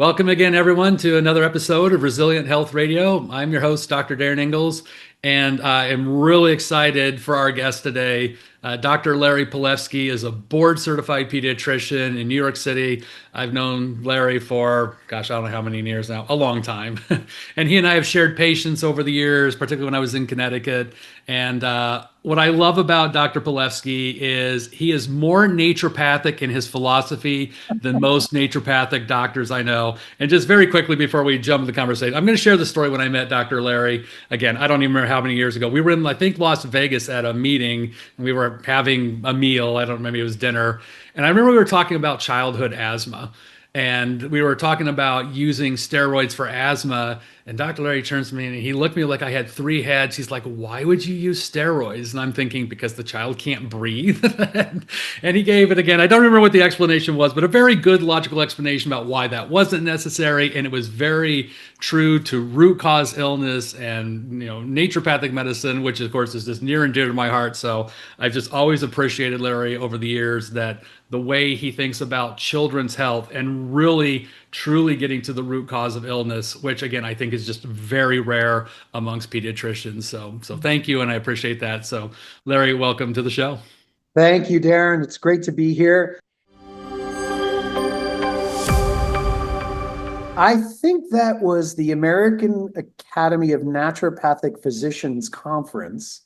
Welcome again, everyone, to another episode of Resilient Health Radio. I'm your host, Dr. Darin Ingels, and I am really excited for our guest today. Dr. Larry Palevsky is a board-certified pediatrician in New York City. I've known Larry for, gosh, I don't know how many years now, a long time. And he and I have shared patients over the years, particularly when I was in Connecticut. And what I love about Dr. Palevsky is he is more naturopathic in his philosophy than most naturopathic doctors I know. And just very quickly before we jump into the conversation, I'm going to share the story when I met Dr. Larry. Again, I don't even remember how many years ago. We were in, I think, Las Vegas at a meeting, and we were having a meal. I don't remember, maybe it was dinner. And I remember we were talking about childhood asthma. And we were talking about using steroids for asthma. And Dr. Larry turns to me and he looked at me like I had three heads. He's like, "Why would you use steroids?" And I'm thinking, because the child can't breathe. And he gave it again. I don't remember what the explanation was, but a very good logical explanation about why that wasn't necessary. And it was very true to root cause illness and, naturopathic medicine, which of course is just near and dear to my heart. So I've just always appreciated Larry over the years, that the way he thinks about children's health and really truly getting to the root cause of illness, which again I think is just very rare amongst pediatricians. So thank you, and I appreciate that. So Larry, welcome to the show. Thank you, Darin. It's great to be here. I think that was the American Academy of Naturopathic Physicians Conference.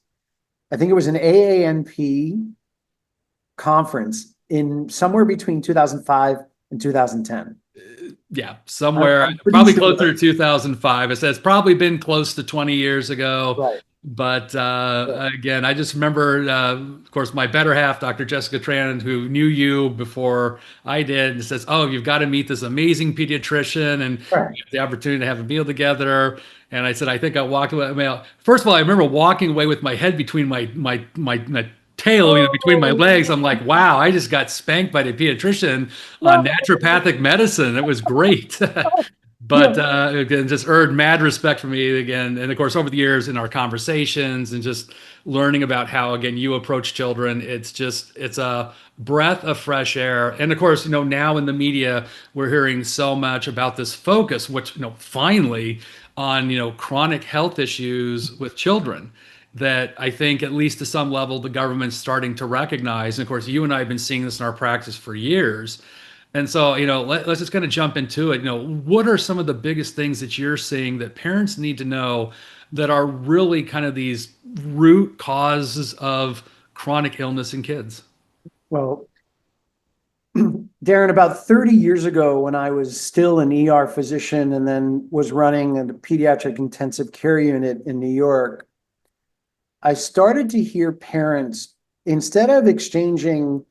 I think it was an AANP conference in somewhere between 2005 and 2010. Yeah, somewhere probably sure. Closer to 2005. It says probably been close to 20 years ago. Right. But again, I just remember, of course, my better half, Dr. Jessica Tran, who knew you before I did, and says, "Oh, you've got to meet this amazing pediatrician," and right. we have the opportunity to have a meal together. And I said, I think I walked away. I mean, first of all, I remember walking away with my head between my tail, between my legs. I'm like, wow, I just got spanked by the pediatrician on naturopathic medicine. It was great. But again, just earned mad respect for me again. And of course, over the years in our conversations and just learning about how, again, you approach children, it's a breath of fresh air. And of course, now in the media, we're hearing so much about this focus, which, finally on, chronic health issues with children, that I think, at least to some level, the government's starting to recognize. And of course, you and I have been seeing this in our practice for years. And so, let's just kind of jump into it. What are some of the biggest things that you're seeing that parents need to know that are really kind of these root causes of chronic illness in kids? Well, Darin, about 30 years ago, when I was still an ER physician and then was running a pediatric intensive care unit in New York, I started to hear parents, instead of exchanging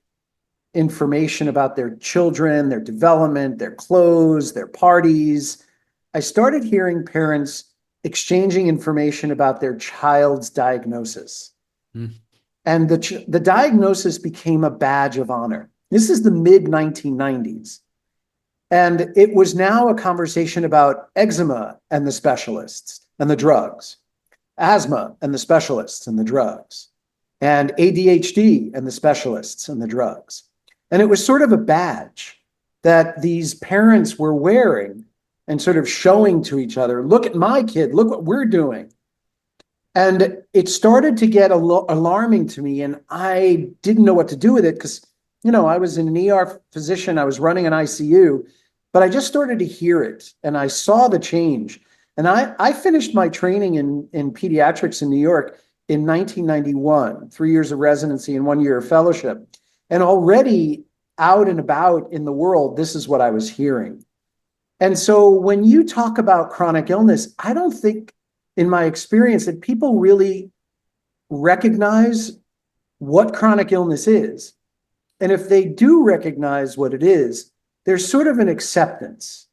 information about their children, their development, their clothes, their parties, I started hearing parents exchanging information about their child's diagnosis. And the diagnosis became a badge of honor. This is the mid-1990s. And it was now a conversation about eczema and the specialists and the drugs, asthma and the specialists and the drugs, and ADHD and the specialists and the drugs. And it was sort of a badge that these parents were wearing and sort of showing to each other, "Look at my kid, look what we're doing." And it started to get alarming to me, and I didn't know what to do with it because, I was an ER physician, I was running an ICU, but I just started to hear it and I saw the change. And I finished my training in pediatrics in New York in 1991, 3 years of residency and 1 year of fellowship. And already out and about in the world, this is what I was hearing. And so when you talk about chronic illness, I don't think, in my experience, that people really recognize what chronic illness is. And if they do recognize what it is, there's sort of an acceptance.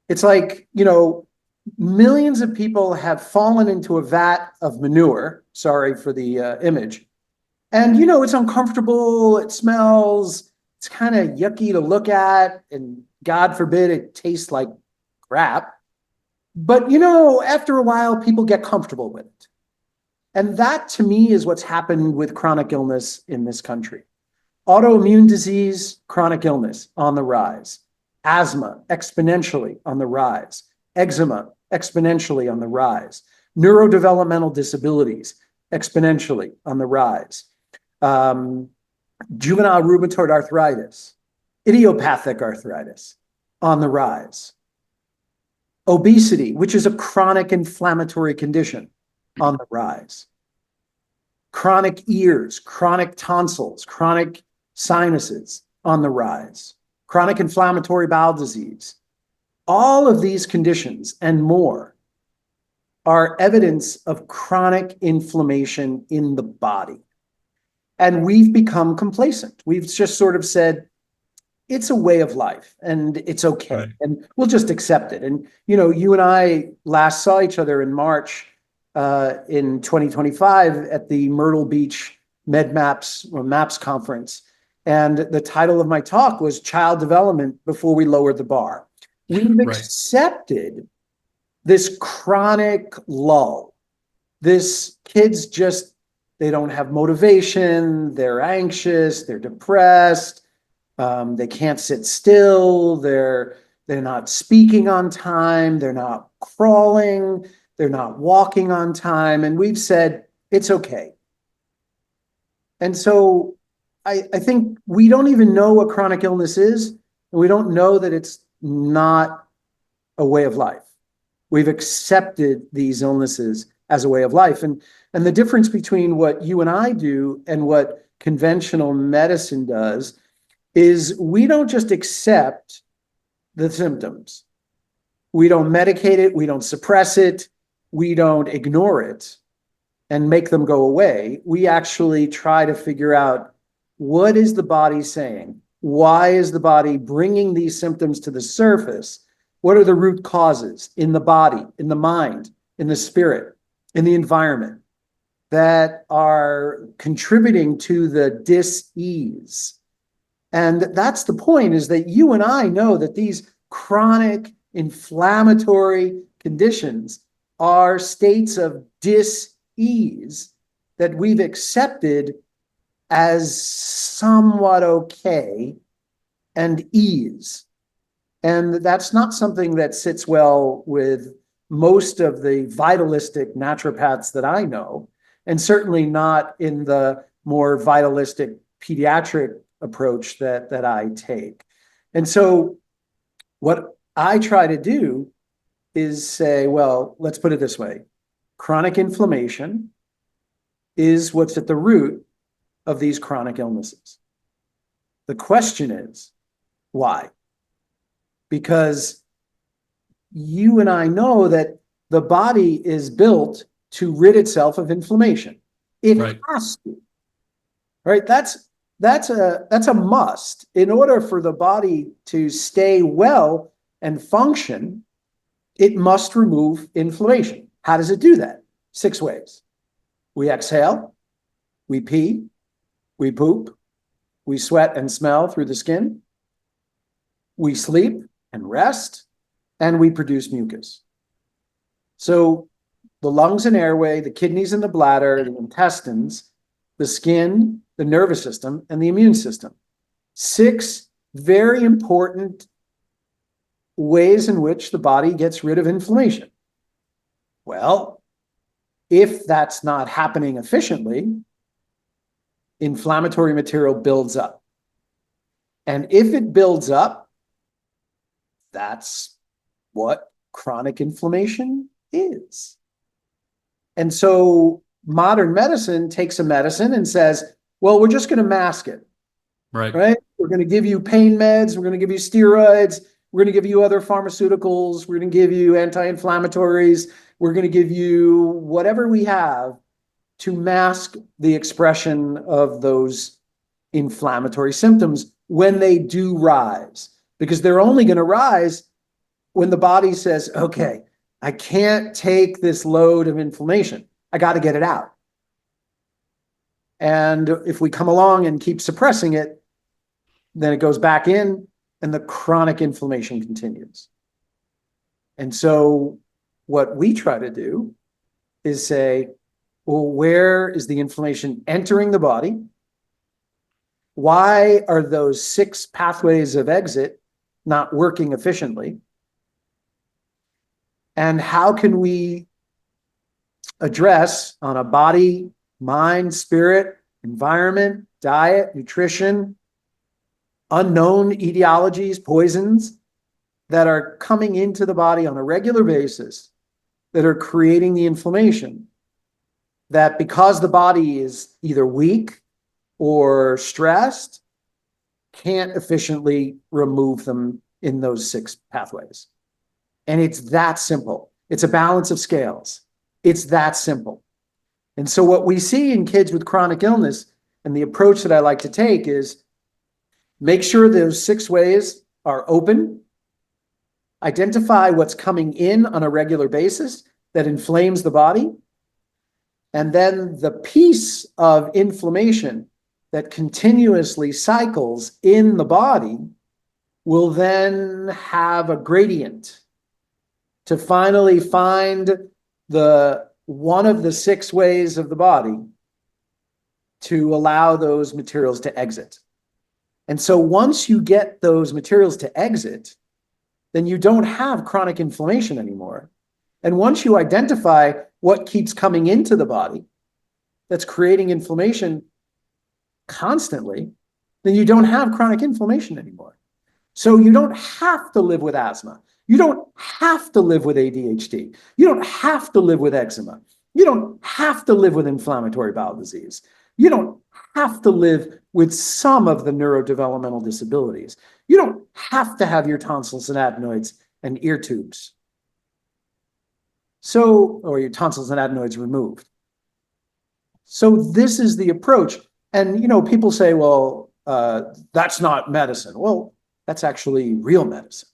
It's like, millions of people have fallen into a vat of manure, sorry for the image, and it's uncomfortable, it smells, it's kind of yucky to look at, and God forbid it tastes like crap. But after a while, people get comfortable with it. And that, to me, is what's happened with chronic illness in this country. Autoimmune disease, chronic illness on the rise. Asthma, exponentially on the rise. Eczema, exponentially on the rise. Neurodevelopmental disabilities, exponentially on the rise. Juvenile rheumatoid arthritis, idiopathic arthritis, on the rise. Obesity, which is a chronic inflammatory condition, on the rise. Chronic ears, chronic tonsils, chronic sinuses, on the rise. Chronic inflammatory bowel disease. All of these conditions and more are evidence of chronic inflammation in the body. And we've become complacent. We've just sort of said, it's a way of life and it's okay. Right. And we'll just accept it. And, you and I last saw each other in March in 2025 at the Myrtle Beach MAPS conference. And the title of my talk was Child Development Before We Lowered the Bar. We've accepted this chronic lull. This kids just, they don't have motivation, they're anxious, they're depressed, they can't sit still, they're not speaking on time, they're not crawling, they're not walking on time. And we've said, it's okay. And so I think we don't even know what chronic illness is, and we don't know that it's not a way of life. We've accepted these illnesses as a way of life. And the difference between what you and I do and what conventional medicine does is we don't just accept the symptoms. We don't medicate it. We don't suppress it. We don't ignore it and make them go away. We actually try to figure out, what is the body saying? Why is the body bringing these symptoms to the surface? What are the root causes in the body, in the mind, in the spirit, in the environment that are contributing to the dis-ease? And that's the point, is that you and I know that these chronic inflammatory conditions are states of dis-ease that we've accepted as somewhat okay and ease. And that's not something that sits well with most of the vitalistic naturopaths that I know, and certainly not in the more vitalistic pediatric approach that I take. And so what I try to do is say, well, let's put it this way. Chronic inflammation is what's at the root of these chronic illnesses. The question is, why? Because you and I know that the body is built to rid itself of inflammation. It has to, right? That's a must. In order for the body to stay well and function, it must remove inflammation. How does it do that? 6 ways. We exhale, we pee, we poop, we sweat and smell through the skin, we sleep and rest, and we produce mucus. So the lungs and airway, the kidneys and the bladder, the intestines, the skin, the nervous system, and the immune system. 6 very important ways in which the body gets rid of inflammation. Well, if that's not happening efficiently, inflammatory material builds up. And if it builds up, that's what chronic inflammation is. And so modern medicine takes a medicine and says, well, we're just going to mask it. Right? We're going to give you pain meds. We're going to give you steroids. We're going to give you other pharmaceuticals. We're going to give you anti-inflammatories. We're going to give you whatever we have to mask the expression of those inflammatory symptoms when they do rise. Because they're only going to rise when the body says, okay, I can't take this load of inflammation. I got to get it out. And if we come along and keep suppressing it, then it goes back in and the chronic inflammation continues. And so what we try to do is say, well, where is the inflammation entering the body? Why are those 6 pathways of exit not working efficiently? And how can we address on a body, mind, spirit, environment, diet, nutrition, unknown etiologies, poisons that are coming into the body on a regular basis that are creating the inflammation, that because the body is either weak or stressed, can't efficiently remove them in those 6 pathways. And it's that simple. It's a balance of scales. It's that simple. And so what we see in kids with chronic illness, and the approach that I like to take, is make sure those 6 ways are open, identify what's coming in on a regular basis that inflames the body, and then the piece of inflammation that continuously cycles in the body will then have a gradient to finally find the one of the 6 ways of the body to allow those materials to exit. And so once you get those materials to exit, then you don't have chronic inflammation anymore. And once you identify what keeps coming into the body that's creating inflammation constantly, then you don't have chronic inflammation anymore. So you don't have to live with asthma. You don't have to live with ADHD. You don't have to live with eczema. You don't have to live with inflammatory bowel disease. You don't have to live with some of the neurodevelopmental disabilities. You don't have to have your tonsils and adenoids and ear tubes. Or your tonsils and adenoids removed. So this is the approach. And, people say, well, that's not medicine. Well, that's actually real medicine.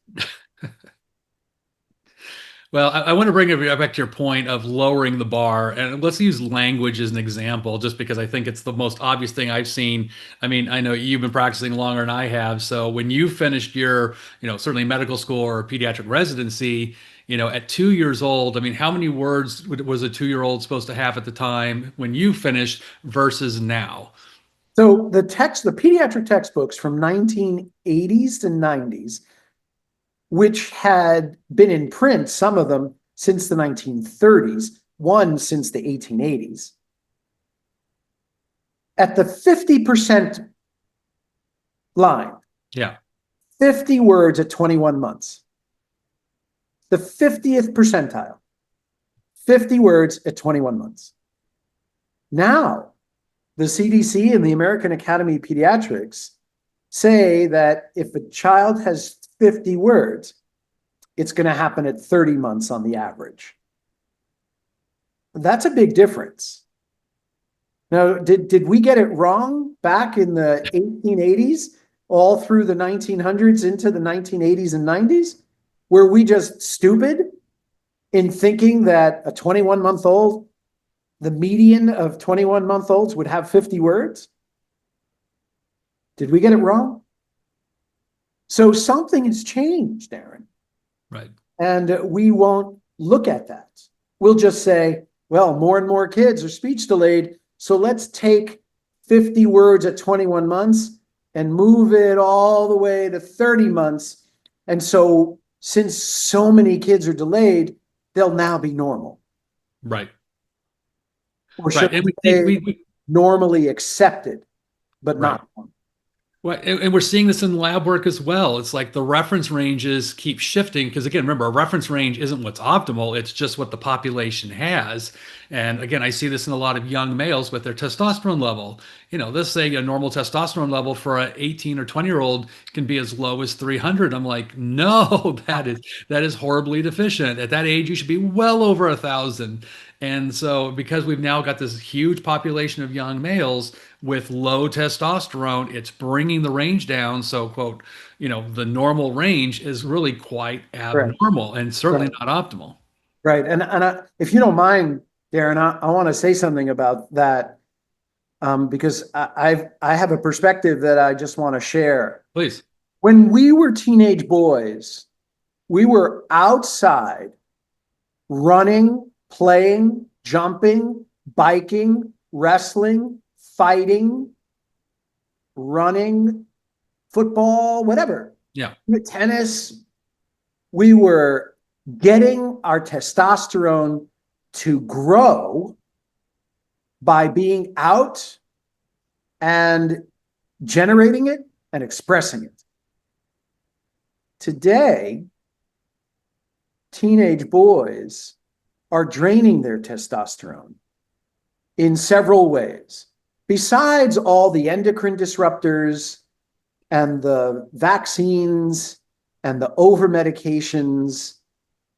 Well, I want to bring it back to your point of lowering the bar, and let's use language as an example, just because I think it's the most obvious thing I've seen. I mean, I know you've been practicing longer than I have. So when you finished your, certainly medical school or pediatric residency, at 2 years old, I mean, how many words was a 2-year-old supposed to have at the time when you finished versus now? So the pediatric textbooks from 1980s to 90s, which had been in print, some of them since the 1930s, one since the 1880s. At the 50% line, 50 words at 21 months. The 50th percentile, 50 words at 21 months. Now, the CDC and the American Academy of Pediatrics say that if a child has 50 words, it's going to happen at 30 months on the average. That's a big difference. Now, did we get it wrong back in the 1880s, all through the 1900s into the 1980s and 90s? Were we just stupid in thinking that a 21-month-old, the median of 21-month-olds would have 50 words? Did we get it wrong? So something has changed, Darin. Right. And we won't look at that. We'll just say, well, more and more kids are speech delayed, so let's take 50 words at 21 months and move it all the way to 30 months. And so since so many kids are delayed, they'll now be normal. Right. Or should we say normally accepted, but not normal. Well, and we're seeing this in lab work as well. It's like the reference ranges keep shifting because, again, remember, a reference range isn't what's optimal. It's just what the population has. And again, I see this in a lot of young males with their testosterone level. Let's say a normal testosterone level for an 18 or 20-year-old can be as low as 300. I'm like, no, that is horribly deficient. At that age, you should be well over 1,000. And so because we've now got this huge population of young males with low testosterone, it's bringing the range down. So, quote, the normal range is really quite abnormal and certainly not optimal. Right. And if you don't mind, Darin, I want to say something about that because I have a perspective that I just want to share. Please. When we were teenage boys, we were outside running, playing, jumping, biking, wrestling, fighting, running, football, whatever. Yeah. With tennis, we were getting our testosterone to grow by being out and generating it and expressing it. Today, teenage boys are draining their testosterone in several ways. Besides all the endocrine disruptors and the vaccines and the over medications,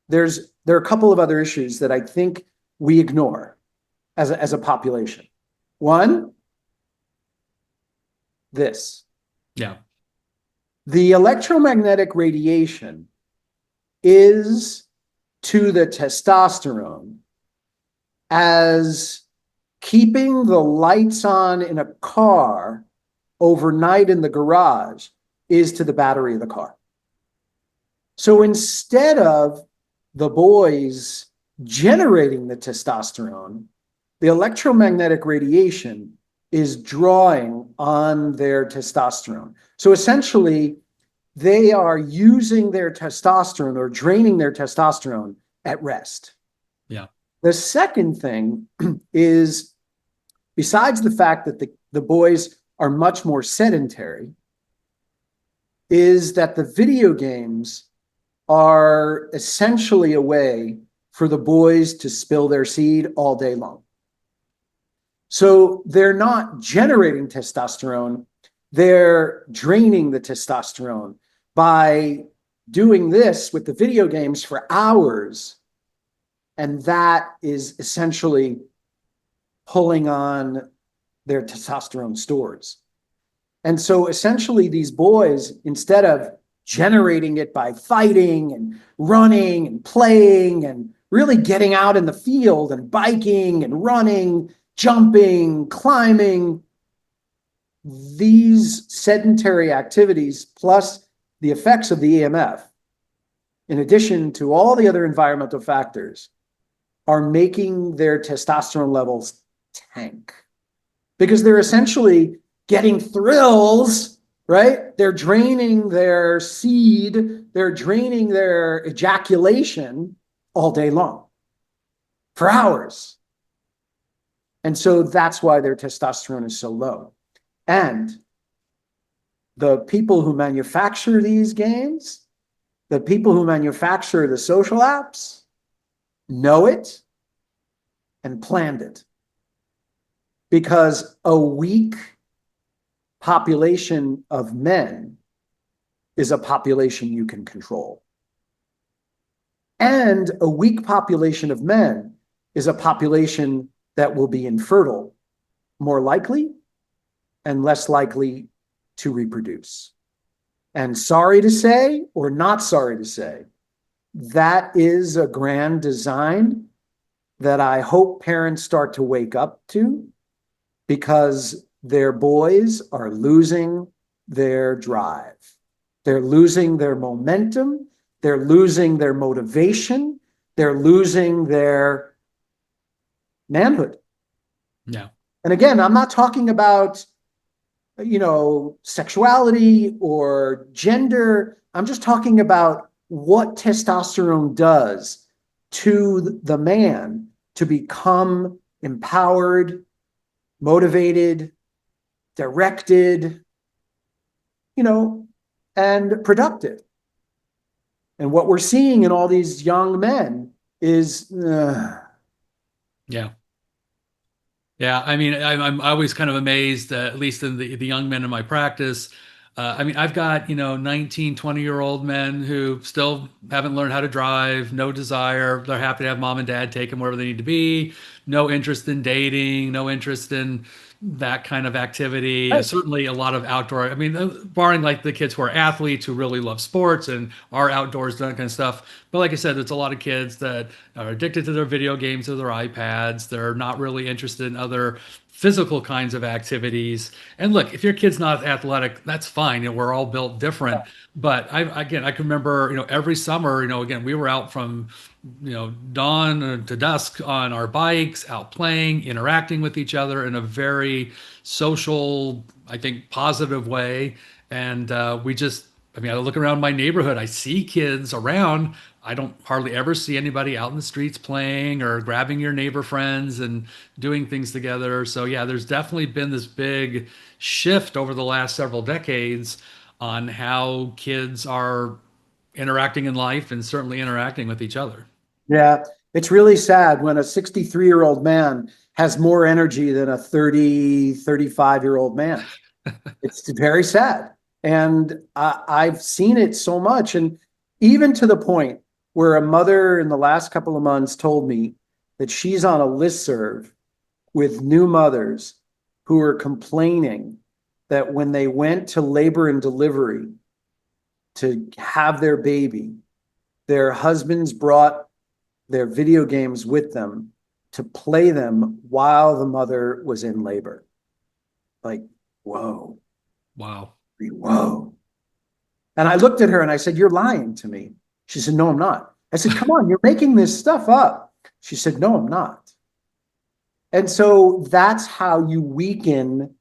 there are a couple of other issues that I think we ignore as a population. One, this. Yeah. The electromagnetic radiation is to the testosterone as keeping the lights on in a car overnight in the garage is to the battery of the car. So instead of the boys generating the testosterone, the electromagnetic radiation is drawing on their testosterone. So essentially, they are using their testosterone or draining their testosterone at rest. Yeah. The second thing is, besides the fact that the boys are much more sedentary, is that the video games are essentially a way for the boys to spill their seed all day long. So they're not generating testosterone, they're draining the testosterone by doing this with the video games for hours. And that is essentially pulling on their testosterone stores. And so essentially these boys, instead of generating it by fighting and running and playing and really getting out in the field and biking and running, jumping, climbing, these sedentary activities plus the effects of the EMF, in addition to all the other environmental factors, are making their testosterone levels tank because they're essentially getting thrills, right? They're draining their seed, they're draining their ejaculation all day long for hours. And so that's why their testosterone is so low. And the people who manufacture these games, the people who manufacture the social apps, know it and planned it. Because a weak population of men is a population you can control. And a weak population of men is a population that will be infertile, more likely and less likely to reproduce. And sorry to say, or not sorry to say, that is a grand design that I hope parents start to wake up to, because their boys are losing their drive. They're losing their momentum. They're losing their motivation. They're losing their manhood. Yeah. And again, I'm not talking about, sexuality or gender. I'm just talking about what testosterone does to the man to become empowered, motivated, directed, and productive. And what we're seeing in all these young men is, Yeah. Yeah, I mean, I'm always kind of amazed, at least in the young men in my practice. I mean, I've got, 19, 20-year-old men who still haven't learned how to drive, no desire. They're happy to have mom and dad take them wherever they need to be, no interest in dating, no interest in that kind of activity. right. Certainly a lot of outdoor, I mean, barring like the kids who are athletes who really love sports and are outdoors, that kind of stuff. But like I said, it's a lot of kids that are addicted to their video games or their iPads. They're not really interested in other physical kinds of activities. And look, if your kid's not athletic, that's fine. We're all built different. But I can remember, every summer, again, we were out from, dawn to dusk on our bikes, out playing, interacting with each other in a very social, I think, positive way. And we just, I mean, I look around my neighborhood, I see kids around. I don't hardly ever see anybody out in the streets playing or grabbing your neighbor friends and doing things together. So yeah, there's definitely been this big shift over the last several decades on how kids are interacting in life and certainly interacting with each other. Yeah, it's really sad when a 63-year-old man has more energy than a 30, 35-year-old man. It's very sad. And I've seen it so much. And even to the point where a mother in the last couple of months told me that she's on a listserv with new mothers who are complaining that when they went to labor and delivery to have their baby, their husbands brought their video games with them to play them while the mother was in labor. Like, whoa. Wow. Whoa. And I looked at her and I said, "You're lying to me." She said, "No, I'm not." I said, "Come on, you're making this stuff up." She said, "No, I'm not." And so that's how you weaken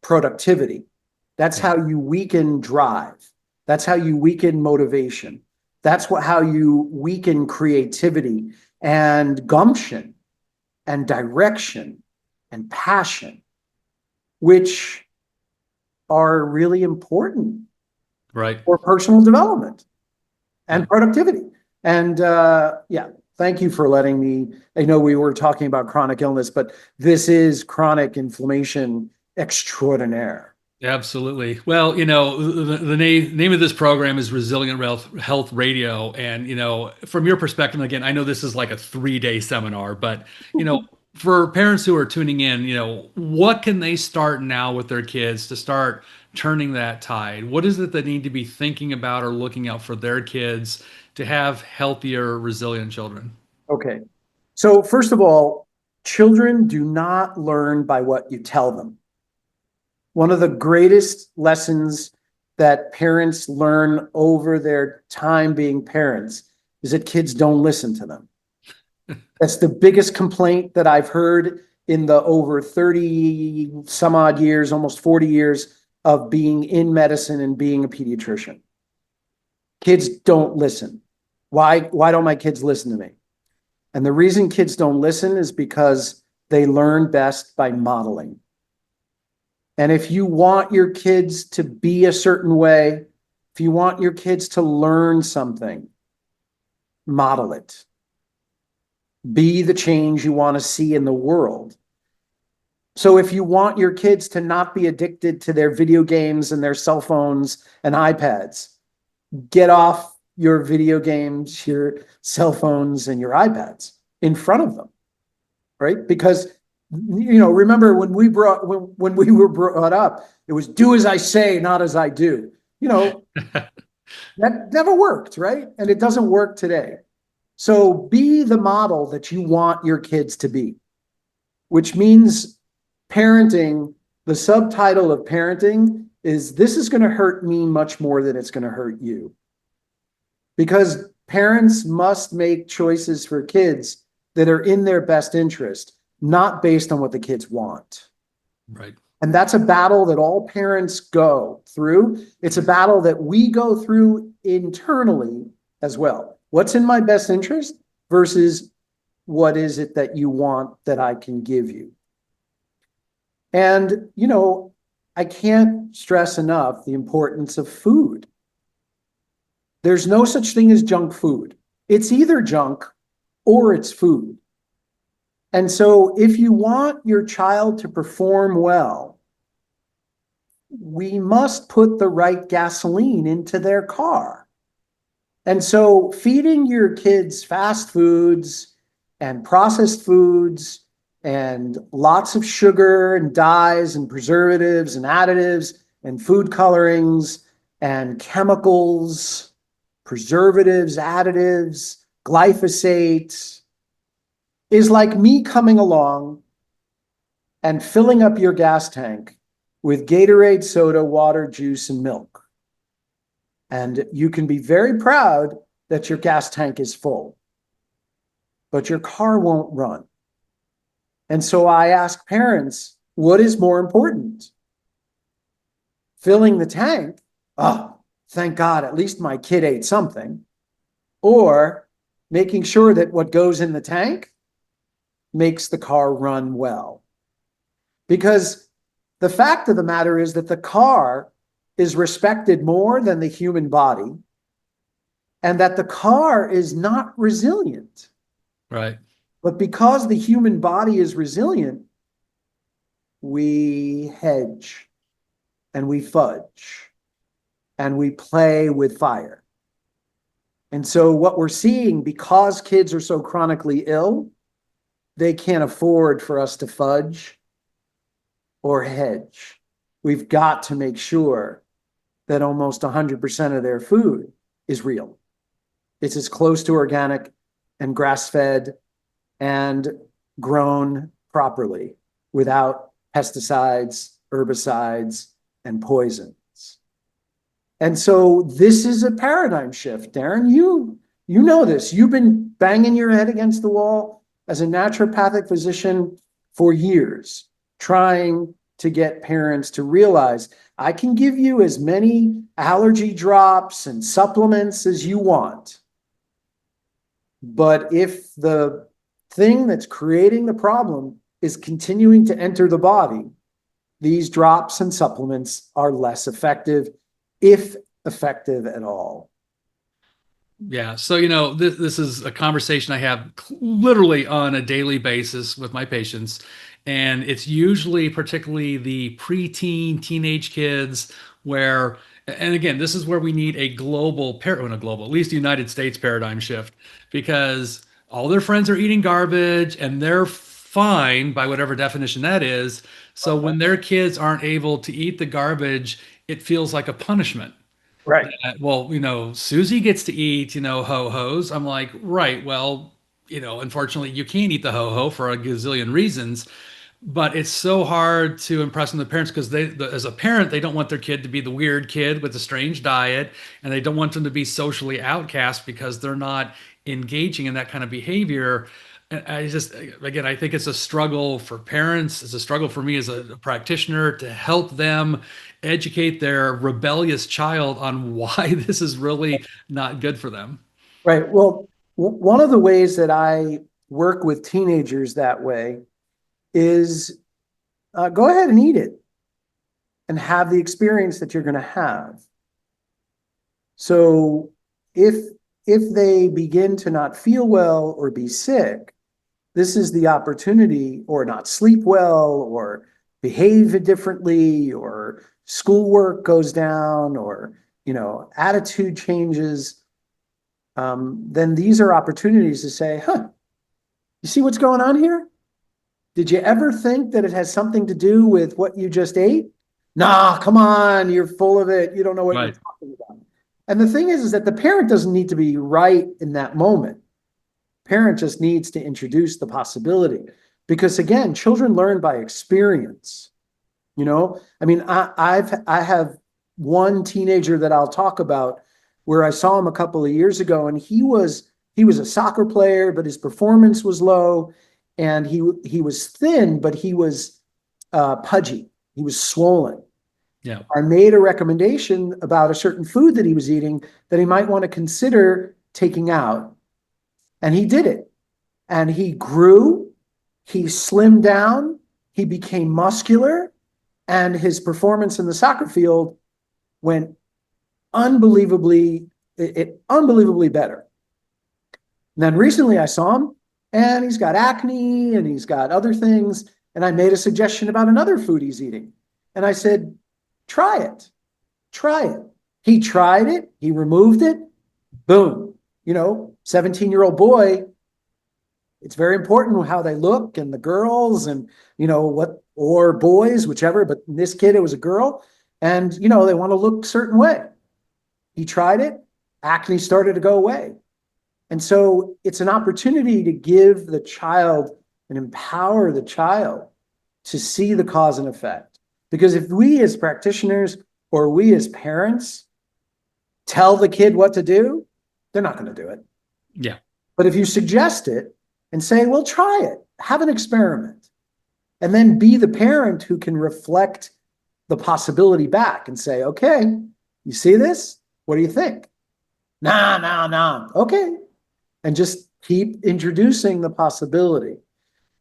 productivity. That's Yeah. how you weaken drive. That's how you weaken motivation. That's how you weaken creativity and gumption and direction and passion, which are really important Right. for personal development Yeah. and productivity. And yeah, thank you for letting me. I know we were talking about chronic illness, but this is chronic inflammation extraordinaire. Absolutely. Well, the name of this program is Resilient Health Radio. And, from your perspective, again, I know this is like a 3-day seminar, but, for parents who are tuning in, what can they start now with their kids to start turning that tide? What is it they need to be thinking about or looking out for their kids to have healthier, resilient children? Okay. So, first of all, children do not learn by what you tell them. One of the greatest lessons that parents learn over their time being parents is that kids don't listen to them. That's the biggest complaint that I've heard in the over 30 some odd years, almost 40 years of being in medicine and being a pediatrician. Kids don't listen. Why don't my kids listen to me? And the reason kids don't listen is because they learn best by modeling. And if you want your kids to be a certain way, if you want your kids to learn something, model it. Be the change you want to see in the world. So if you want your kids to not be addicted to their video games and their cell phones and iPads, get off your video games, your cell phones, and your iPads in front of them, right? Because remember when we were brought up, it was do as I say, not as I do. That never worked, right? And it doesn't work today. So be the model that you want your kids to be, which means parenting. The subtitle of parenting is this is going to hurt me much more than it's going to hurt you. Because parents must make choices for kids that are in their best interest, not based on what the kids want. Right. And that's a battle that all parents go through. It's a battle that we go through internally as well. What's in my best interest versus what is it that you want that I can give you? And, I can't stress enough the importance of food. There's no such thing as junk food. It's either junk or it's food. And so if you want your child to perform well, we must put the right gasoline into their car. And so feeding your kids fast foods and processed foods and lots of sugar and dyes and preservatives and additives and food colorings and chemicals, preservatives, additives, glyphosate, is like me coming along and filling up your gas tank with Gatorade, soda, water, juice, and milk. And you can be very proud that your gas tank is full, but your car won't run. And so I ask parents, what is more important? Filling the tank? Oh, thank God, at least my kid ate something, or making sure that what goes in the tank makes the car run well. Because the fact of the matter is that the car is respected more than the human body, and that the car is not resilient. Right. But because the human body is resilient, we hedge and we fudge and we play with fire. And so what we're seeing, because kids are so chronically ill, they can't afford for us to fudge or hedge. We've got to make sure that almost 100% of their food is real. It's as close to organic and grass-fed and grown properly without pesticides, herbicides, and poisons. And so this is a paradigm shift, Darin. You know this. You've been banging your head against the wall as a naturopathic physician for years, trying to get parents to realize, I can give you as many allergy drops and supplements as you want. But if the thing that's creating the problem is continuing to enter the body, these drops and supplements are less effective, if effective at all. Yeah. So, you know, this is a conversation I have literally on a daily basis with my patients. And it's usually particularly the preteen, teenage kids where, and again, this is where we need a global, at least United States paradigm shift, because all their friends are eating garbage and they're fine by whatever definition that is. So when their kids aren't able to eat the garbage, it feels like a punishment. Right. Well, you know, Susie gets to eat, you know, ho-hos. I'm like, right, well, you know, unfortunately, you can't eat the ho-ho for a gazillion reasons, but it's so hard to impress on the parents because as a parent, they don't want their kid to be the weird kid with a strange diet, and they don't want them to be socially outcast because they're not engaging in that kind of behavior. And I just, again, I think it's a struggle for parents. It's a struggle for me as a practitioner to help them educate their rebellious child on why this is really not good for them. Right. Well, one of the ways that I work with teenagers that way is go ahead and eat it and have the experience that you're going to have. So if they begin to not feel well or be sick, this is the opportunity, or not sleep well, or behave differently, or schoolwork goes down, or, you know, attitude changes. Then these are opportunities to say, you see what's going on here? Did you ever think that it has something to do with what you just ate? Nah, come on, you're full of it. You don't know what you're talking about. And the thing is that the parent doesn't need to be right in that moment. Parent just needs to introduce the possibility, because again, children learn by experience. You know, I mean, I have one teenager that I'll talk about where I saw him a couple of years ago, and he was a soccer player, but his performance was low, and he was thin, but he was pudgy. He was swollen. Yeah. I made a recommendation about a certain food that he was eating that he might want to consider taking out. And he did it. And he grew, he slimmed down, he became muscular, and his performance in the soccer field went unbelievably better. And then recently I saw him, and he's got acne and he's got other things. And I made a suggestion about another food he's eating. And I said, try it. Try it. He tried it. He removed it. Boom. You know, 17-year-old boy, it's very important how they look, and the girls, and, you know, what, or boys, whichever, but in this kid, it was a girl, and, you know, they want to look a certain way. He tried it. Acne started to go away. And so it's an opportunity to give the child and empower the child to see the cause and effect. Because if we as practitioners or we as parents tell the kid what to do, they're not going to do it. Yeah. But if you suggest it and say, well, try it, have an experiment, and then be the parent who can reflect the possibility back and say, okay, you see this? What do you think? Nah, nah, nah. Okay. And just keep introducing the possibility,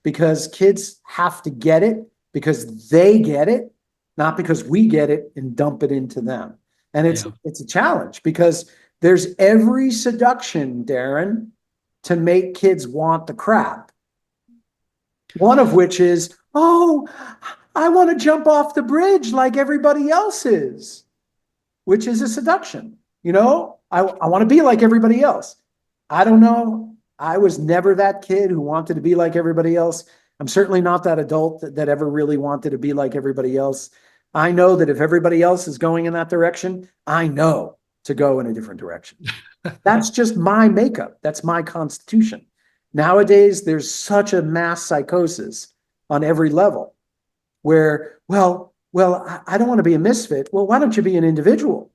because kids have to get it because they get it, not because we get it and dump it into them. And Yeah. it's a challenge because there's every seduction, Darin, to make kids want the crap. One of which is, oh, I want to jump off the bridge like everybody else is, which is a seduction. I want to be like everybody else. I don't know. I was never that kid who wanted to be like everybody else. I'm certainly not that adult that ever really wanted to be like everybody else. I know that if everybody else is going in that direction, I know to go in a different direction. That's just my makeup. That's my constitution. Nowadays, there's such a mass psychosis on every level where, I don't want to be a misfit. Well, why don't you be an individual?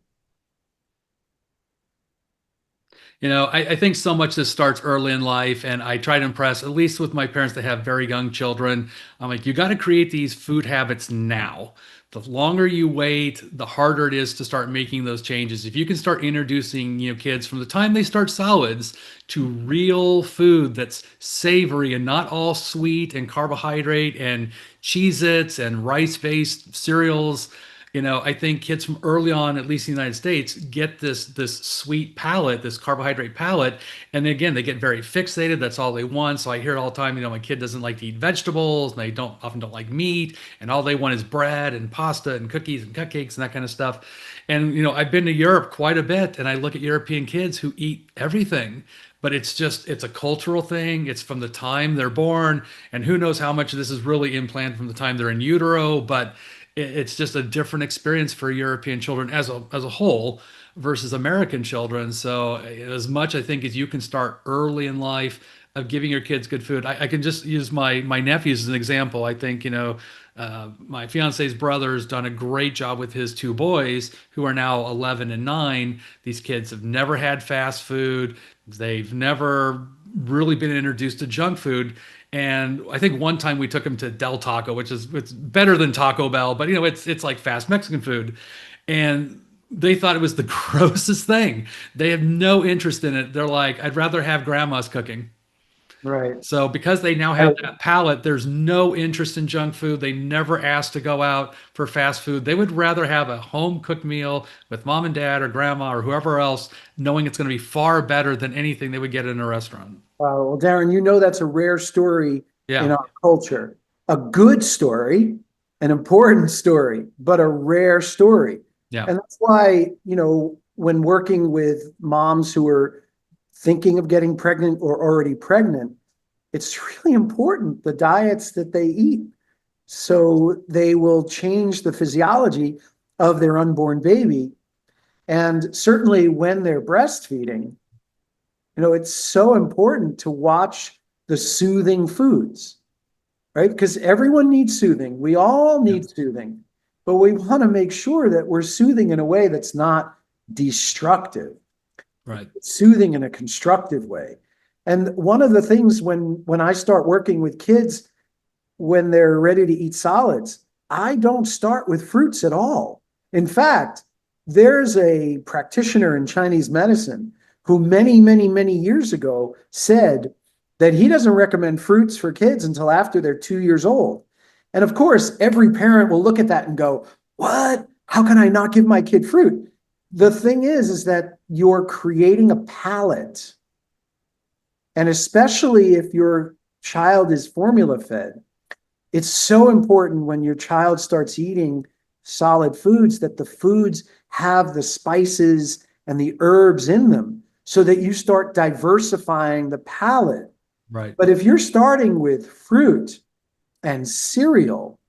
I think so much this starts early in life, and I try to impress, at least with my parents that have very young children. I'm like, you got to create these food habits now. The longer you wait, the harder it is to start making those changes. If you can start introducing, kids from the time they start solids to real food that's savory and not all sweet and carbohydrate and Cheez-Its and rice-based cereals. I think kids from early on, at least in the United States, get this sweet palate, this carbohydrate palate, and again they get very fixated. That's all they want. So I hear it all the time. My kid doesn't like to eat vegetables, and they often don't like meat, and all they want is bread and pasta and cookies and cupcakes and that kind of stuff. And I've been to Europe quite a bit, and I look at European kids who eat everything. But it's a cultural thing. It's from the time they're born, and who knows how much of this is really implanted from the time they're in utero. But it's just a different experience for European children as a whole versus American children. So as much I think as you can start early in life of giving your kids good food, I can just use my nephews as an example. I think my fiance's brother's done a great job with his two boys who are now 11 and 9. These kids have never had fast food. They've never really been introduced to junk food. And I think one time we took him to Del Taco, which is it's better than Taco Bell, but it's like fast Mexican food. And they thought it was the grossest thing. They have no interest in it. They're like, I'd rather have grandma's cooking. Right. So because they now have that palate, there's no interest in junk food. They never ask to go out for fast food. They would rather have a home cooked meal with mom and dad or grandma or whoever else, knowing it's going to be far better than anything they would get in a restaurant. Well, Darin, that's a rare story in Yeah. our culture. A good story, an important story, but a rare story. Yeah. And that's why, when working with moms who are thinking of getting pregnant or already pregnant, it's really important the diets that they eat. So they will change the physiology of their unborn baby. And certainly when they're breastfeeding, it's so important to watch the soothing foods, right? Because everyone needs soothing. We all Yeah. need soothing, but we want to make sure that we're soothing in a way that's not destructive, Right. soothing in a constructive way. And one of the things when I start working with kids, when they're ready to eat solids, I don't start with fruits at all. In fact, there's a practitioner in Chinese medicine who many, many, many years ago said that he doesn't recommend fruits for kids until after they're 2 years old. And of course, every parent will look at that and go, what? How can I not give my kid fruit? The thing is that you're creating a palate. And especially if your child is formula fed, it's so important when your child starts eating solid foods that the foods have the spices and the herbs in them so that you start diversifying the palate. Right. But if you're starting with fruit and cereal,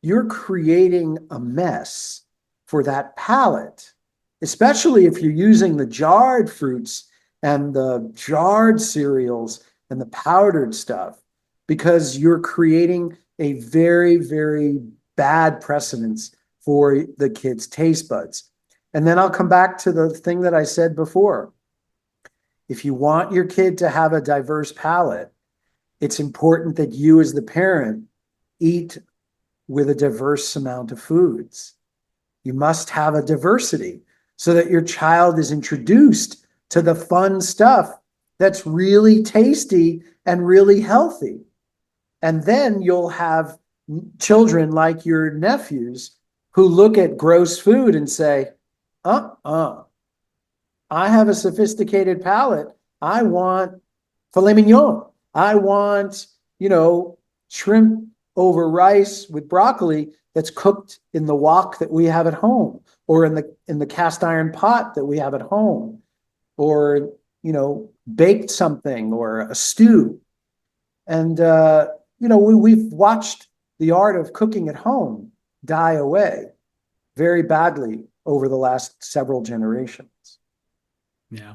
you're creating a mess for that palate, especially if you're using the jarred fruits and the jarred cereals and the powdered stuff, because you're creating a very, very bad precedence for the kids' taste buds. And then I'll come back to the thing that I said before. If you want your kid to have a diverse palate, it's important that you as the parent eat with a diverse amount of foods. You must have a diversity so that your child is introduced to the fun stuff that's really tasty and really healthy. And then you'll have children like your nephews who look at gross food and say, I have a sophisticated palate. I want filet mignon. I want, shrimp over rice with broccoli that's cooked in the wok that we have at home, or in the cast iron pot that we have at home, or, baked something or a stew. And, we've watched the art of cooking at home die away very badly over the last several generations. Yeah.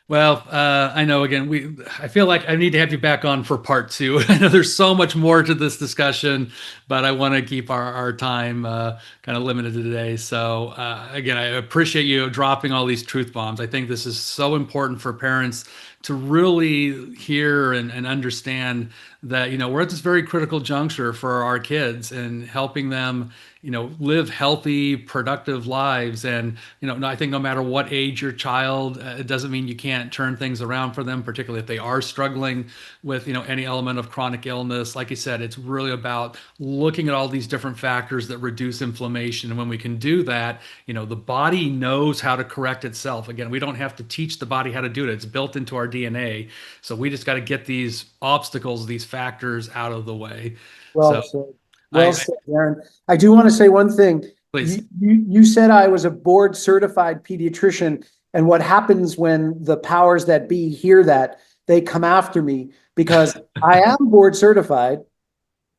Well, I know I feel like I need to have you back on for part two. I know there's so much more to this discussion, but I want to keep our time kind of limited today. So again, I appreciate you dropping all these truth bombs. I think this is so important for parents to really hear and understand that, we're at this very critical juncture for our kids and helping them, live healthy, productive lives. And, I think no matter what age your child, it doesn't mean you can't turn things around for them, particularly if they are struggling with, any element of chronic illness. Like you said, it's really about looking at all these different factors that reduce inflammation. And when we can do that, the body knows how to correct itself. Again, we don't have to teach the body how to do it. It's built into our DNA. So we just got to get these obstacles, these factors out of the way. Well So said. Well said, Darin. I do want to say one thing. please. You said I was a board certified pediatrician, and what happens when the powers that be hear that, they come after me because I am board certified.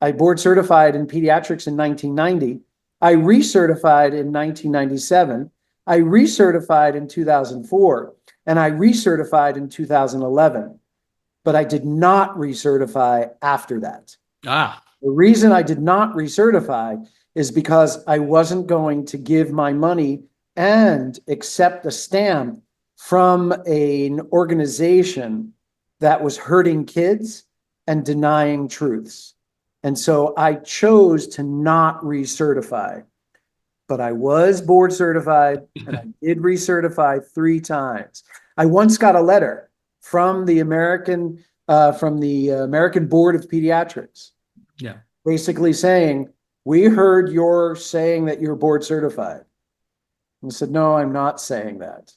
I board certified in pediatrics in 1990. I recertified in 1997. I recertified in 2004, and I recertified in 2011. But I did not recertify after that. Ah, The reason I did not recertify is because I wasn't going to give my money and accept a stamp from an organization that was hurting kids and denying truths. And so I chose to not recertify, but I was board certified and I did recertify 3 times. I once got a letter from the American Board of Pediatrics, yeah. basically saying, we heard you're saying that you're board certified. And I said, no, I'm not saying that.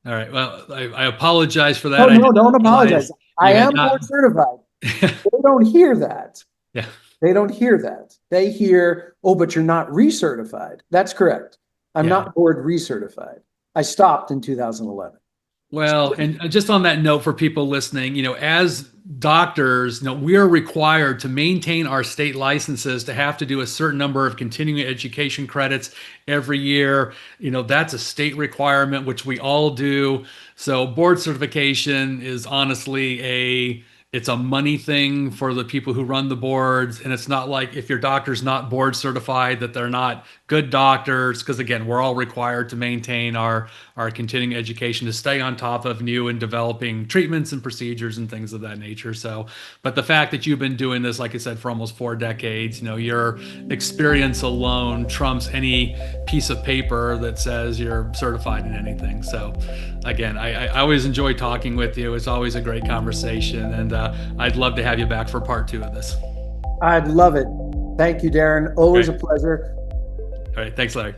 All right. Well, I apologize for No, that. no, don't apologize. I am not. board certified. They don't hear that. Yeah. They don't hear that. They hear, oh, but you're not recertified. That's correct. I'm Yeah. not board recertified. I stopped in 2011. Well, and just on that note for people listening, as doctors, we are required to maintain our state licenses to have to do a certain number of continuing education credits every year. That's a state requirement, which we all do. So board certification is honestly it's a money thing for the people who run the boards. And it's not like if your doctor's not board certified that they're not good doctors, because again, we're all required to maintain our continuing education to stay on top of new and developing treatments and procedures and things of that nature. So, but the fact that you've been doing this, like I said, for almost 4 decades, your experience alone trumps any piece of paper that says you're certified in anything. So again, I always enjoy talking with you. It's always a great conversation, and I'd love to have you back for part 2 of this. I'd love it. Thank you, Darin. Always a pleasure. All right. Thanks, Larry.